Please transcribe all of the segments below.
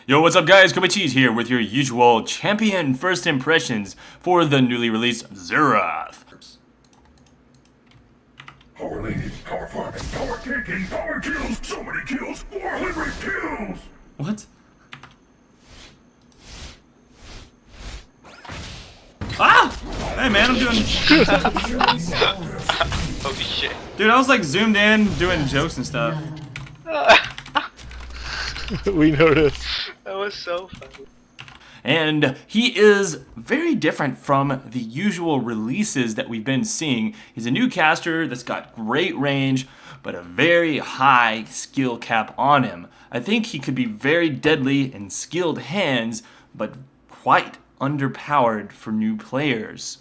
Yo, what's up guys? Kobe Cheese here with your usual champion first impressions for the newly released Xerath. Power laning, power farming, power tanking, power kills, so many kills, 400 kills! What? Ah! Hey man, I'm doing... Holy shit. Dude, I was like zoomed in doing jokes and stuff. We noticed. That was so funny. And he is very different from the usual releases that we've been seeing. He's a new caster that's got great range, but a very high skill cap on him. I think he could be very deadly in skilled hands, but quite underpowered for new players.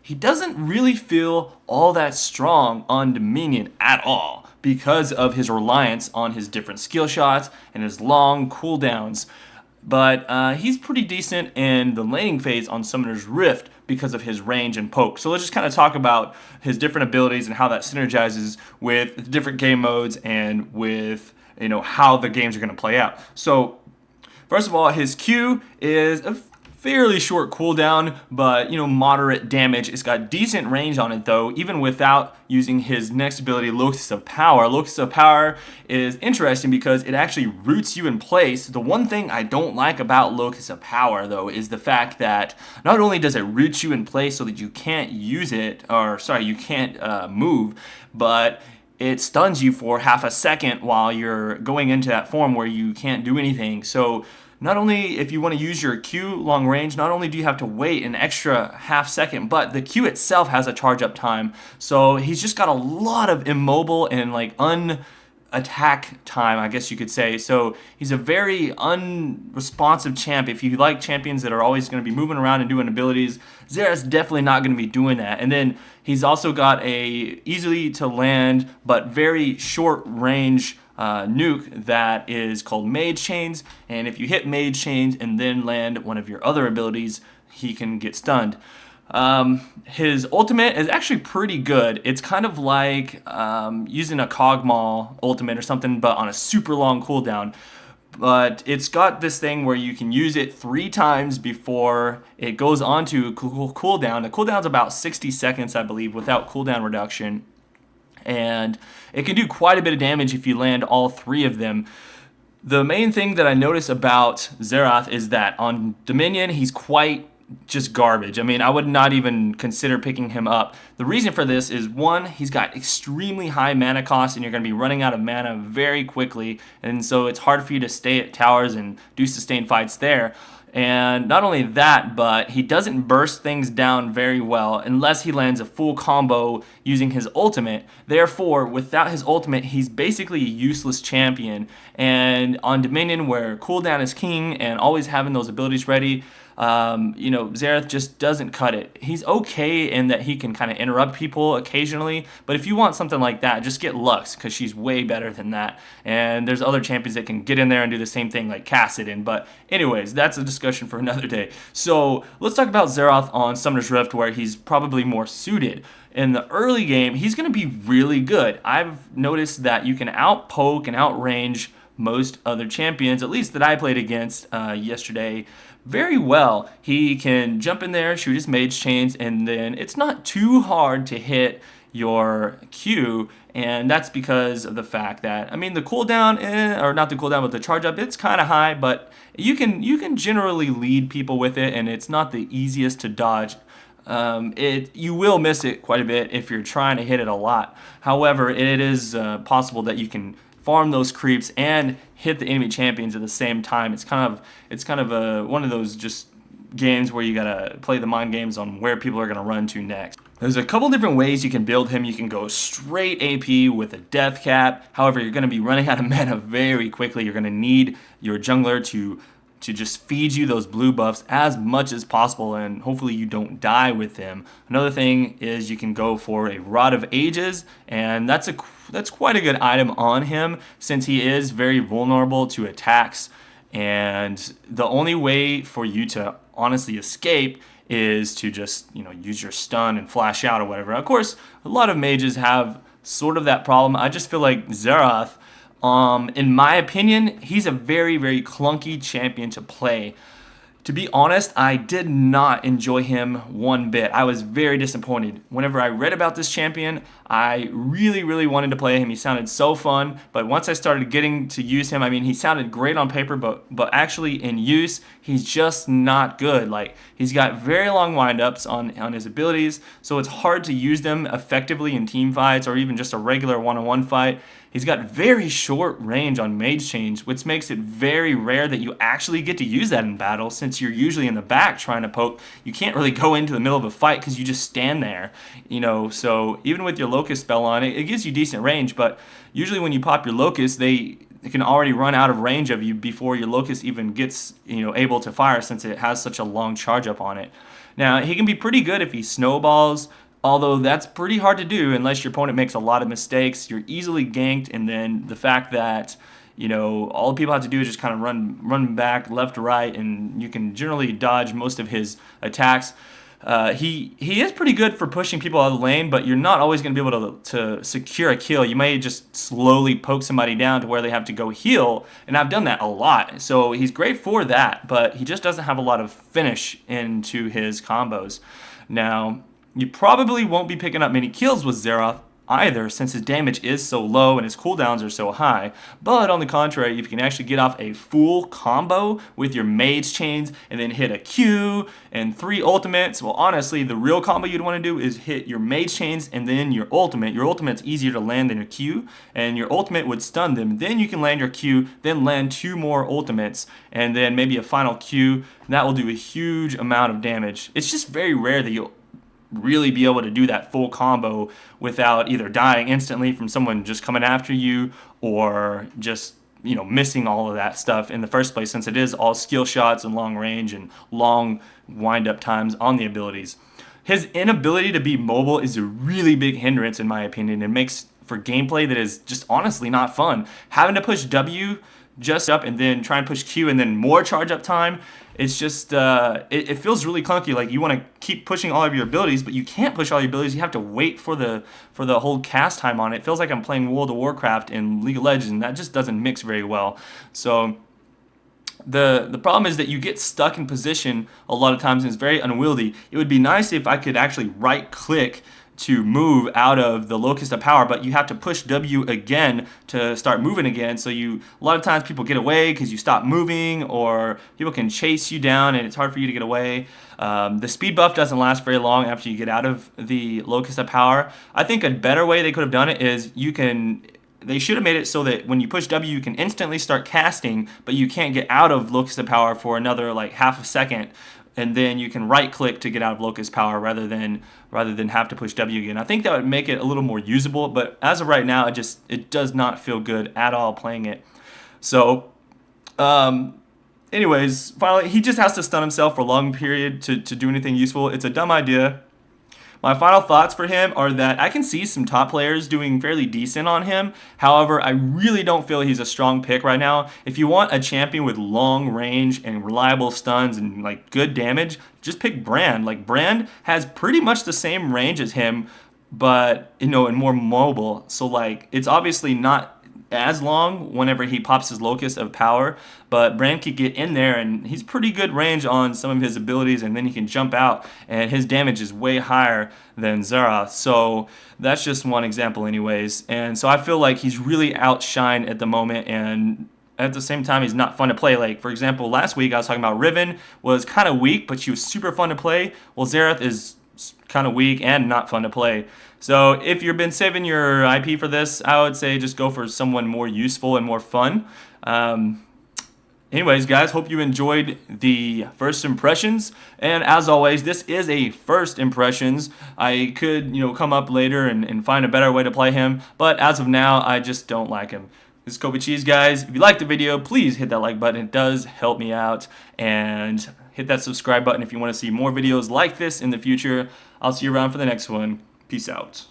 He doesn't really feel all that strong on Dominion at all because of his reliance on his different skill shots and his long cooldowns. But he's pretty decent in the laning phase on Summoner's Rift because of his range and poke. So let's just kind of talk about his different abilities and how that synergizes with different game modes and with how the games are going to play out. So first of all, his Q is a fairly short cooldown, but moderate damage. It's got decent range on it though, even without using his next ability, Locus of Power. Locus of Power is interesting because it actually roots you in place. The one thing I don't like about Locus of Power though is the fact that not only does it root you in place so that you can't use it, you can't move, but it stuns you for half a second while you're going into that form where you can't do anything. So not only if you want to use your Q long range, not only do you have to wait an extra half second, but the Q itself has a charge up time. So he's just got a lot of immobile and unattack time, I guess you could say. So he's a very unresponsive champ. If you like champions that are always going to be moving around and doing abilities, Xerath's definitely not going to be doing that. And then he's also got a easily to land but very short range nuke that is called Mage Chains, and if you hit Mage Chains and then land one of your other abilities, he can get stunned. His ultimate is actually pretty good. It's kind of like using a Kog'Maw ultimate or something, but on a super long cooldown. But it's got this thing where you can use it 3 times before it goes on to cooldown. The cooldown's about 60 seconds, I believe, without cooldown reduction. And it can do quite a bit of damage if you land all 3 of them. The main thing that I notice about Xerath is that on Dominion, he's quite just garbage. I mean, I would not even consider picking him up. The reason for this is, one, he's got extremely high mana cost, and you're going to be running out of mana very quickly, and so it's hard for you to stay at towers and do sustained fights there. And not only that, but he doesn't burst things down very well unless he lands a full combo using his ultimate. Therefore, without his ultimate, he's basically a useless champion. And on Dominion, where cooldown is king and always having those abilities ready, Xerath just doesn't cut it. He's okay in that he can kind of interrupt people occasionally, but if you want something like that, just get Lux, because she's way better than that. And there's other champions that can get in there and do the same thing, like Kassadin. But anyways, that's a discussion for another day. So let's talk about Xerath on Summoner's Rift, where he's probably more suited. In the early game, he's going to be really good. I've noticed that you can outpoke and outrange most other champions, at least that I played against yesterday, very well. He can jump in there, shoot his Mage Chains, and then it's not too hard to hit your Q, and that's because of the fact that, the cooldown, or not the cooldown, but the charge up, it's kind of high, but you can generally lead people with it, and it's not the easiest to dodge. You will miss it quite a bit if you're trying to hit it a lot. However, it is possible that you can farm those creeps and hit the enemy champions at the same time. It's kind of one of those just games where you gotta play the mind games on where people are gonna run to next. There's a couple different ways you can build him. You can go straight AP with a death cap. However, you're gonna be running out of mana very quickly. You're gonna need your jungler to just feed you those blue buffs as much as possible, and hopefully you don't die with them. Another thing is you can go for a Rod of Ages, and that's quite a good item on him since he is very vulnerable to attacks, and the only way for you to honestly escape is to just use your stun and flash out or whatever. Of course, a lot of mages have sort of that problem. I just feel like Xerath In my opinion, he's a very, very clunky champion to play. To be honest, I did not enjoy him one bit. I was very disappointed. Whenever I read about this champion, I really, really wanted to play him. He sounded so fun, but once I started getting to use him, I mean, he sounded great on paper, but actually in use, he's just not good. Like, he's got very long windups on his abilities, so it's hard to use them effectively in team fights or even just a regular one-on-one fight. He's got very short range on mage change, which makes it very rare that you actually get to use that in battle, since you're usually in the back trying to poke. You can't really go into the middle of a fight because you just stand there, so even with your locust spell on it gives you decent range, but usually when you pop your locust, they can already run out of range of you before your locust even gets able to fire, since it has such a long charge up on it. Now, he can be pretty good if he snowballs, although that's pretty hard to do unless your opponent makes a lot of mistakes. You're easily ganked, and then the fact that all the people have to do is just kind of run back left to right, and you can generally dodge most of his attacks. He is pretty good for pushing people out of the lane, but you're not always going to be able to secure a kill. You may just slowly poke somebody down to where they have to go heal, and I've done that a lot. So he's great for that, but he just doesn't have a lot of finish into his combos. Now, you probably won't be picking up many kills with Xerath either, since his damage is so low and his cooldowns are so high. But on the contrary, if you can actually get off a full combo with your mage chains and then hit a Q and 3 ultimates, well, honestly, the real combo you'd want to do is hit your mage chains and then your ultimate. Your ultimate's easier to land than your Q, and your ultimate would stun them. Then you can land your Q, then land 2 more ultimates, and then maybe a final Q, and that will do a huge amount of damage. It's just very rare that you'll really be able to do that full combo without either dying instantly from someone just coming after you, or just missing all of that stuff in the first place, since it is all skill shots and long range and long wind up times on the abilities. His inability to be mobile is a really big hindrance in my opinion. It makes for gameplay that is just honestly not fun. Having to push W just up and then try and push Q and then more charge up time, it's just it feels really clunky. Like, you want to keep pushing all of your abilities, but you can't push all your abilities. You have to wait for the whole cast time on it. It feels like I'm playing World of Warcraft in League of Legends, and that just doesn't mix very well. So the problem is that you get stuck in position a lot of times, and it's very unwieldy. It would be nice if I could actually right click to move out of the locus of power, but you have to push W again to start moving again. So a lot of times people get away because you stop moving, or people can chase you down and it's hard for you to get away. The speed buff doesn't last very long after you get out of the locus of power. I think a better way they could have done it is they should have made it so that when you push W, you can instantly start casting, but you can't get out of locus of power for another like half a second, and then you can right click to get out of locust power rather than have to push W again. I think that would make it a little more usable, but as of right now, it does not feel good at all playing it. So anyways, finally, he just has to stun himself for a long period to do anything useful. It's a dumb idea. My final thoughts for him are that I can see some top players doing fairly decent on him. However, I really don't feel he's a strong pick right now. If you want a champion with long range and reliable stuns and like good damage, just pick Brand. Like, Brand has pretty much the same range as him, but and more mobile. So like, it's obviously not as long whenever he pops his locus of power, but Brand can get in there and he's pretty good range on some of his abilities, and then he can jump out and his damage is way higher than Xerath. So that's just one example anyways, and so I feel like he's really outshined at the moment, and at the same time he's not fun to play. Like, for example, last week I was talking about Riven was kind of weak, but she was super fun to play. Well, Xerath is kind of weak and not fun to play. So if you've been saving your IP for this, I would say just go for someone more useful and more fun. Anyways, guys, hope you enjoyed the first impressions. And as always, this is a first impressions. I could, come up later and find a better way to play him. But as of now, I just don't like him. This is Kobe Cheese, guys. If you liked the video, please hit that like button. It does help me out. And hit that subscribe button if you want to see more videos like this in the future. I'll see you around for the next one. Peace out.